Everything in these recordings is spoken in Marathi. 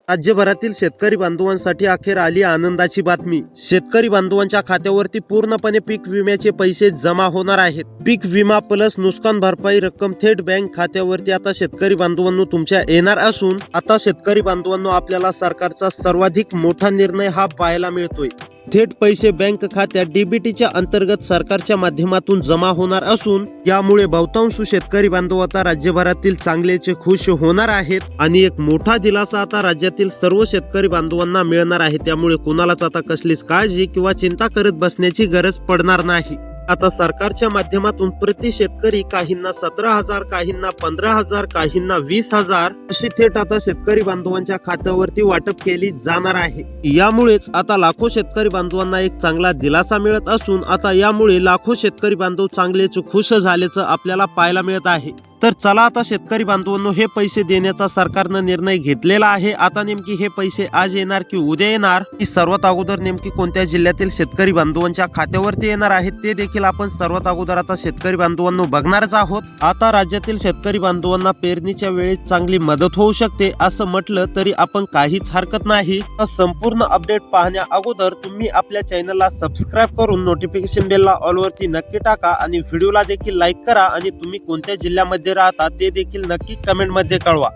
राज्यभरातील शेतकरी बांधवांसाठी अखेर आली आनंदाची बातमी। शेतकरी बांधवांच्या खात्यावरती पूर्णपणे पीक विम्याचे पैसे जमा होणार आहेत। पीक विमा प्लस नुकसान भरपाई रक्कम थेट बँक खात्यावरती आता शेतकरी बांधवांनो तुमच्या येणार असून आता शेतकरी बांधवांनो आपल्याला सरकारचा सर्वाधिक मोठा निर्णय हा पाहायला मिळतोय। थेट पैसे बँक खात्यात डीबीटीच्या अंतर्गत सरकारच्या माध्यमातून जमा होणार असून यामुळे बहुतांश शेतकरी बांधव आता राज्यभरातील चांगलेचे खुश होणार आहेत आणि एक मोठा दिलासा आता राज्यातील सर्व शेतकरी बांधवांना मिळणार आहे। त्यामुळे कोणालाच आता कसलीच काळजी किंवा चिंता करत बसण्याची गरज पडणार नाही। आता सरकारच्या माध्यमातून प्रति शेतकरी काहींना 17,000, काहींना 15,000, काहींना 20,000 अशी थेट आता शेतकरी बांधवांच्या खात्यावरती वाटप केली जाणार आहे। यामुळेच आता लाखो शेतकरी बांधवांना एक चांगला दिलासा मिळत असून आता यामुळे लाखो शेतकरी बांधव चांगलेच खुश झाल्याचं आपल्याला पाहायला मिळत आहे। तर चला आता शेतकरी बांधवांनो हे पैसे देण्याचा सरकारनं निर्णय घेतलेला आहे। आता नेमकी हे पैसे आज येणार की उद्या येणार, की सर्वात अगोदर नेमकी कोणत्या जिल्ह्यातील शेतकरी बांधवांच्या खात्यावरती येणार आहेत ते देखील आपण सर्वात अगोदर आता शेतकरी बांधवांनो बघणारच आहोत। आता राज्यातील शेतकरी बांधवांना पेरणीच्या वेळेस चांगली मदत होऊ शकते असं म्हटलं तरी आपण काहीच हरकत नाही। संपूर्ण अपडेट पाहण्या अगोदर तुम्ही आपल्या चॅनलला सबस्क्राईब करून नोटिफिकेशन बेलला ऑल वरती नक्की टाका आणि व्हिडिओला देखील लाईक करा आणि तुम्ही कोणत्या जिल्ह्यामध्ये राहता ते देखील नक्की कमेंट मध्ये कळवा।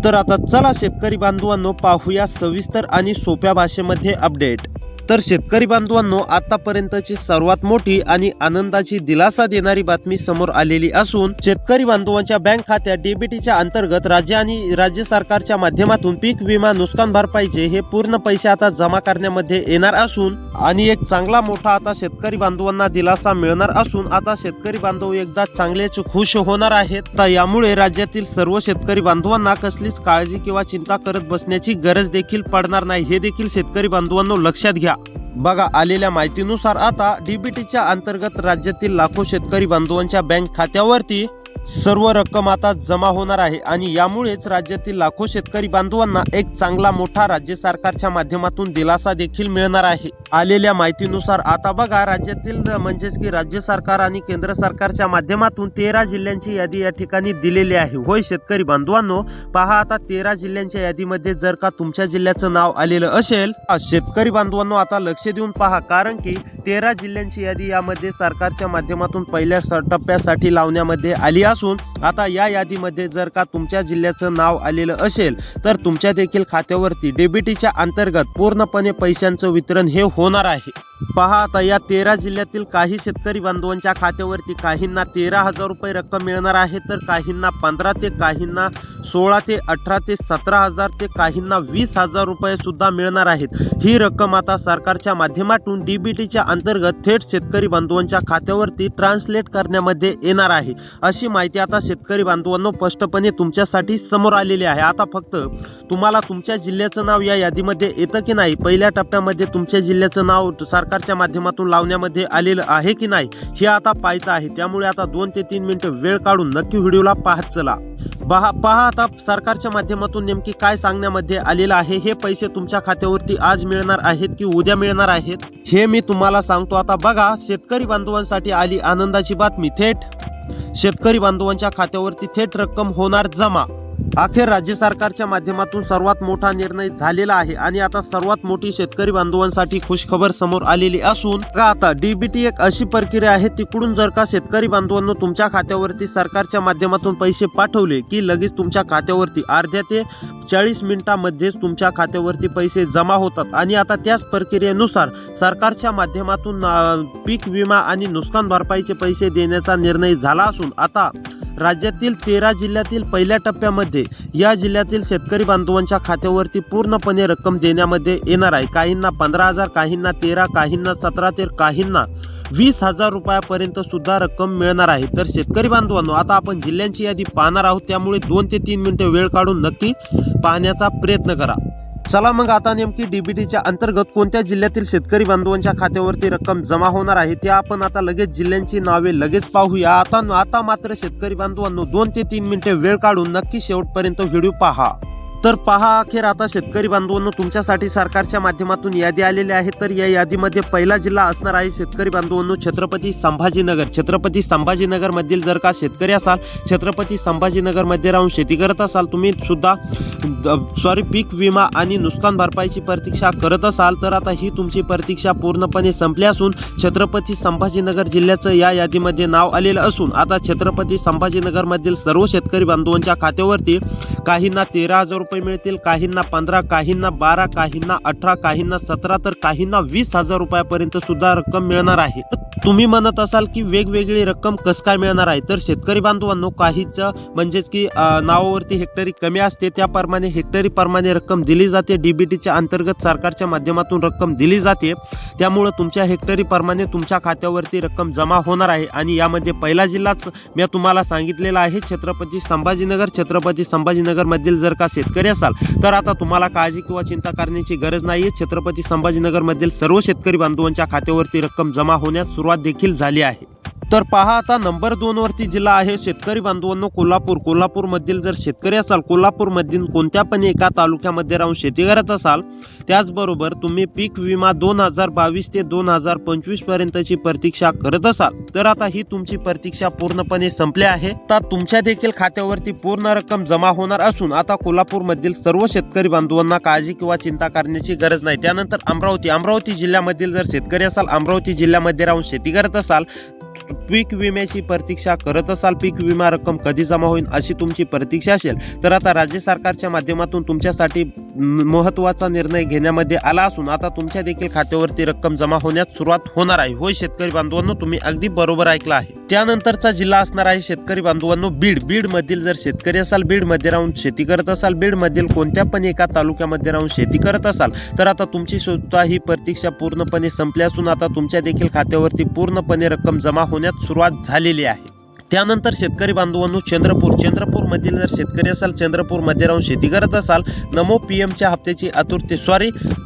तर आता चला शेतकरी बांधवांनो पाहूया सविस्तर आणि सोप्या भाषेमध्ये अपडेट। तर शेतकरी बांधवांनो आतापर्यंतची सर्वात मोठी आणि आनंदाची दिलासा देणारी बातमी समोर आलेली असून शेतकरी बांधवांच्या बँक खात्यात डीबीटीच्या अंतर्गत राज्य सरकारच्या माध्यमातून पीक विमा नुकसान भरपाईचे हे पूर्ण पैसे आता जमा करण्यामध्ये येणार असून आणि एक चांगला मोठा आता शेतकरी बांधवांना दिलासा मिळणार असून आता शेतकरी बांधव एकदा चांगलेच खुश होणार आहेत। तर यामुळे राज्यातील सर्व शेतकरी बांधवांना कसलीच काळजी किंवा चिंता करत बसण्याची गरज देखील पडणार नाही, हे देखील शेतकरी बांधवांनो लक्षात घ्या। बघा आलेल्या माहितीनुसार आता डीबीटीच्या अंतर्गत राज्यातील लाखो शेतकरी बांधवांच्या बँक खात्यावरती सर्व रक्कम आता जमा होणार आहे आणि यामुळेच राज्यातील लाखो शेतकरी बांधवांना एक चांगला मोठा राज्य सरकारच्या माध्यमातून दिलासा देखील मिळणार आहे। आलेल्या माहितीनुसार आता बघा राज्यातील म्हणजेच की राज्य सरकार आणि केंद्र सरकारच्या माध्यमातून 13 जिल्ह्यांची यादी या ठिकाणी दिलेली आहे। होय शेतकरी बांधवांनो पहा आता 13 जिल्ह्यांच्या यादीमध्ये जर का तुमच्या जिल्ह्याचं नाव आलेलं असेल शेतकरी बांधवांनो आता लक्ष देऊन पहा, कारण की 13 जिल्ह्यांची यादी यामध्ये सरकारच्या माध्यमातून पहिल्या टप्प्यासाठी लावण्यामध्ये आली असून आता या यादीमध्ये जर का तुमच्या जिल्ह्याचं नाव आलेलं असेल तर तुमच्या देखील खात्यावरती डीबीटीच्या अंतर्गत पूर्णपणे पैशांचं वितरण हे होणार आहे। पहा आता या 13 जिल्ह्यातील काही शेतकरी बांधवांच्या खात्यावरती काहींना 13,000 रुपये रक्कम मिळणार आहे, तर काहींना 15 ते काहींना 16 ते 18 ते 17,000 ते काहींना 20,000 रुपये सुद्धा मिळणार आहेत। ही रक्कम आता सरकारच्या माध्यमातून डीबीटीच्या अंतर्गत थेट शेतकरी बांधवांच्या खात्यावरती ट्रान्सलेट करण्यामध्ये येणार आहे, अशी माहिती आता शेतकरी बांधवांनो स्पष्टपणे तुमच्यासाठी समोर आलेली आहे। आता फक्त तुम्हाला तुमच्या जिल्ह्याचं नाव या यादीमध्ये येतं की नाही, पहिल्या टप्प्यामध्ये तुमच्या जिल्ह्याचं नाव सरकारच्या माध्यमातून लावण्यामध्ये आलेलं आहे की नाही हे आता पाहायचं आहे। त्यामुळे आता 2 ते 3 मिनिटं वेळ काढून नक्की व्हिडिओला पाहत चला। पहा आता सरकारच्या माध्यमातून नेमकी काय सांगण्यामध्ये आलेलं आहे। हे पैसे तुमच्या खात्यावरती आज मिळणार आहेत की उद्या मिळणार आहेत हे मी तुम्हाला सांगतो। आता बघा शेतकरी बांधवांसाठी आली आनंदाची बातमी, थेट शेतकरी बांधवांच्या खात्यावरती थेट रक्कम होणार जमा। अखेर राज्य सरकारच्या माध्यमातून सर्वात मोठा निर्णय झालेला आहे आणि आता सर्वात मोठी शेतकरी बांधवांसाठी खुशखबर समोर आलेली असून आता डीबीटी एक अशी प्रक्रिया आहे, तिकडून जर का शेतकरी बांधवांनो तुमच्या खात्यावरती सरकारच्या माध्यमातून पैसे पाठवले की लगेच तुमच्या खात्यावरती अर्ध्या ते 40 मिनिटांमध्येच तुमच्या खात्यावरती पैसे जमा होतात आणि आता त्याच प्रक्रियेनुसार सरकारच्या माध्यमातून पीक विमा आणि नुकसान भरपाईचे पैसे देण्याचा निर्णय झाला असून आता राज्यातील 13 जिल्ह्यातील पहिल्या टप्प्यामध्ये या जिल्ह्यातील शेतकरी बांधवांच्या खात्यावरती पूर्णपणे रक्कम देण्यामध्ये येणार आहे। काहींना 15,000, काहींना 13, काहींना 17 तर काहींना 20,000 रुपयापर्यंत सुद्धा रक्कम मिळणार आहे। तर शेतकरी बांधवांनो आता आपण जिल्ह्यांची यादी पाहणार आहोत, त्यामुळे 2 ते 3 मिनिटं वेळ काढून नक्की पाहण्याचा प्रयत्न करा। चला मग आता नेमकी डीबीटीच्या अंतर्गत कोणत्या जिल्ह्यातील शेतकरी बांधवांच्या खात्यावरती रक्कम जमा होणार आहे ते आपण आता लगेच जिल्ह्यांची नावे लगेच पाहूया। आता मात्र शेतकरी बांधवांनो 2 ते 3 मिनिटे वेळ काढून नक्की शेवटपर्यंत व्हिडिओ पहा। तर पहा अखेर आता शेतकरी बांधवांनो तुमच्यासाठी सरकारच्या माध्यमातून यादी आलेली आहे। तर या यादीमध्ये पहिला जिल्हा असणार आहे शेतकरी बांधवांनो छत्रपती संभाजीनगर। छत्रपती संभाजीनगर मधील जर का शेतकरी असाल, छत्रपती संभाजीनगर मध्ये राहून शेती करत असाल, तुम्ही सुद्धा पीक विमा आणि नुकसान भरपाईची प्रतीक्षा करत असाल, तर आता ही तुमची प्रतीक्षा पूर्णपणे संपली असून छत्रपती संभाजीनगर जिल्ह्याचं या यादीमध्ये नाव आलेलं असून आता छत्रपती संभाजीनगर मधील सर्व शेतकरी बांधवांच्या खात्यावरती काहींना 13,000 रुपये मिळतील, काहींना 15, काहींना 12, काहींना 18, काहींना 17 तर काहींना 20,000 रुपयापर्यंत सुद्धा रक्कम मिळणार आहे। तुम्ही म्हणत असाल की वेगवेगळी रक्कम कसं काय मिळणार आहे, तर शेतकरी बांधवांनो काहीच म्हणजेच की नावावरती हेक्टरी कमी असते, त्याप्रमाणे हेक्टरी प्रमाणे रक्कम दिली जाते। डीबीटीच्या अंतर्गत सरकारच्या माध्यमातून रक्कम दिली जाते, त्यामुळे तुमच्या हेक्टरी प्रमाणे तुमच्या खात्यावरती रक्कम जमा होणार आहे। आणि यामध्ये पहिला जिल्हाच मी तुम्हाला सांगितलेला आहे छत्रपती संभाजीनगर। छत्रपती संभाजीनगर मधील जर का शेतकरी असाल तर आता तुम्हाला काळजी किंवा चिंता करण्याची गरज नाहीये। छत्रपती संभाजीनगर मधील सर्व शेतकरी बांधवांच्या खात्यावरती रक्कम जमा होण्यास सुरुवात देखील झाली आहे। तर पहा आता नंबर 2 वरती जिल्हा आहे शेतकरी बांधवांनो कोल्हापूर। कोल्हापूर मधील जर शेतकरी असाल, कोल्हापूर मधील कोणत्या पण एका तालुक्यामध्ये राहून शेती करत असाल, त्याचबरोबर तुम्ही पीक विमा 2022 ते 2025 पर्यंतची प्रतीक्षा करत असाल, तर आता ही तुमची प्रतीक्षा पूर्णपणे संपली आहे। आता तुमच्या देखील खात्यावरती पूर्ण रक्कम जमा होणार असून आता कोल्हापूर मधील सर्व शेतकरी बांधवांना काळजी किंवा चिंता करण्याची गरज नाही। त्यानंतर अमरावती जिल्ह्यामधील जर शेतकरी असाल, अमरावती जिल्ह्यामध्ये राहून शेती करत असाल, पीक विम्याची प्रतीक्षा करत असाल, पीक विमा रक्कम कधी जमा होईल अशी तुमची प्रतीक्षा असेल, तर आता राज्य सरकारच्या माध्यमातून तुमच्यासाठी महत्त्वाचा निर्णय घेण्यामध्ये आला असून आता तुमच्या देखील खात्यावरती रक्कम जमा होण्यास सुरुवात होणार आहे। होय शेतकरी बांधवांनो, तुम्ही अगदी बरोबर ऐकलं आहे। त्यानंतरचा जिल्हा असणार आहे शेतकरी बांधवांनो बीड मधील जर शेतकरी असाल, बीड मध्ये राहून शेती करत असाल, बीड मधील कोणत्या पण एका तालुक्यामध्ये राहून शेती करत असाल, तर आता तुमची सुद्धा ही प्रतीक्षा पूर्णपणे संपली असून आता तुमच्या देखील खात्यावरती पूर्णपणे रक्कम जमा होण्यास सुरुवात झालेली आहे। त्यानंतर शेतकरी बांधवांनो चंद्रपूर मधील जर शेतकरी असाल, चंद्रपूर मध्ये राहून शेती करत असाल, नमो पीएमच्या हप्त्याची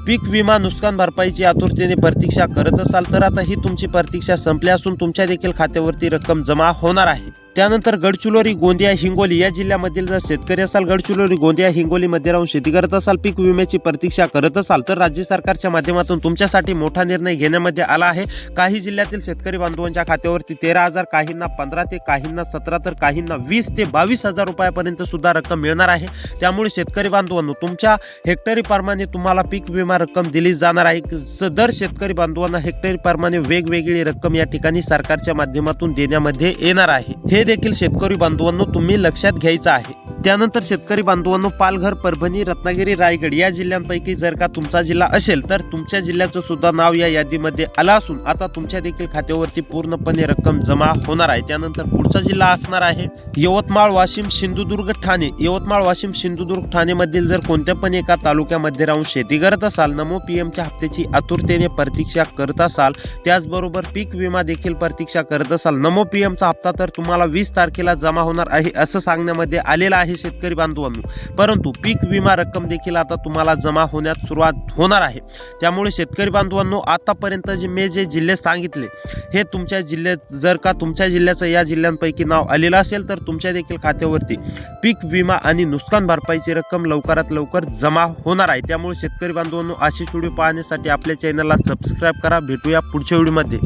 पीक विमा नुकसान भरपाईची आतुरतेने प्रतीक्षा करत असाल, तर आता ही तुमची प्रतीक्षा संपली असून तुमच्या देखील खात्यावरती रक्कम जमा होणार आहे। त्यानंतर गडचिरोली, गोंदिया, हिंगोली या जिल्ह्यामधील जर शेतकरी असाल, गडचिरोली, गोंदिया, हिंगोली मध्ये राहून शेती करत असाल, पीक विम्याची प्रतीक्षा करत असाल, तर राज्य सरकारच्या माध्यमातून तुमच्यासाठी मोठा निर्णय घेण्यामध्ये आला आहे। काही जिल्ह्यातील शेतकरी बांधवांच्या खात्यावरती 13,000, काहींना 15 ते काहींना 17 तर काहींना 20 ते 22,000 रुपयापर्यंत सुद्धा रक्कम मिळणार आहे। त्यामुळे शेतकरी बांधवांनो तुमच्या हेक्टरी प्रमाणे तुम्हाला पीक विमा रक्कम दिली जाणार आहे। दर शेतकरी बांधवांना हेक्टरी प्रमाणे वेगवेगळी रक्कम या ठिकाणी सरकारच्या माध्यमातून देण्यामध्ये येणार आहे। हे देखील शेतकरी बांधवांनो तुम्ही लक्षात घ्यायचं आहे। त्यानंतर शेतकरी बांधवांनो पालघर, परभणी, रत्नागिरी, रायगड या जिल्ह्यांपैकी जर का तुमचा जिल्हा असेल, तर तुमच्या जिल्ह्याचं सुद्धा नाव या यादीमध्ये आलं असून आता तुमच्या देखील खात्यावरती पूर्णपणे रक्कम जमा होणार आहे। त्यानंतर पुढचा जिल्हा असणार आहे यवतमाळ, वाशिम, सिंधुदुर्ग, ठाणे। यवतमाळ, वाशिम, सिंधुदुर्ग, ठाणे मधील जर कोणत्या पण एका तालुक्यामध्ये राहून शेती करत असाल, नमो पीएमच्या हप्त्याची आतुरतेने प्रतीक्षा करत असाल, त्याचबरोबर पीक विमा देखील प्रतीक्षा करत असाल, नमो पीएमचा हप्ता तर तुम्हाला 20 तारखेला जमा होणार आहे असं सांगण्यामध्ये आलेलं आहे शेतकरी बांधवांनो, परंतु पीक विमा रक्कम देखील आता तुम्हाला जमा होण्यास सुरुवात होणार आहे। त्यामुळे शेतकरी बांधवांनो आतापर्यंत मी जे जिल्हे सांगितले हे तुमच्या जिल्ह्यात जर का तुमच्या जिल्ह्याचं या जिल्ह्यांपैकी नाव आलेलं असेल, तर तुमच्या देखील खात्यावरती पीक विमा आणि नुकसान भरपाईची रक्कम लवकरात लवकर जमा होणार आहे। त्यामुळे शेतकरी बांधवांनो अशी व्हिडिओ पाहण्यासाठी आपल्या चॅनलला सबस्क्राईब करा। भेटूया पुढच्या व्हिडिओमध्ये।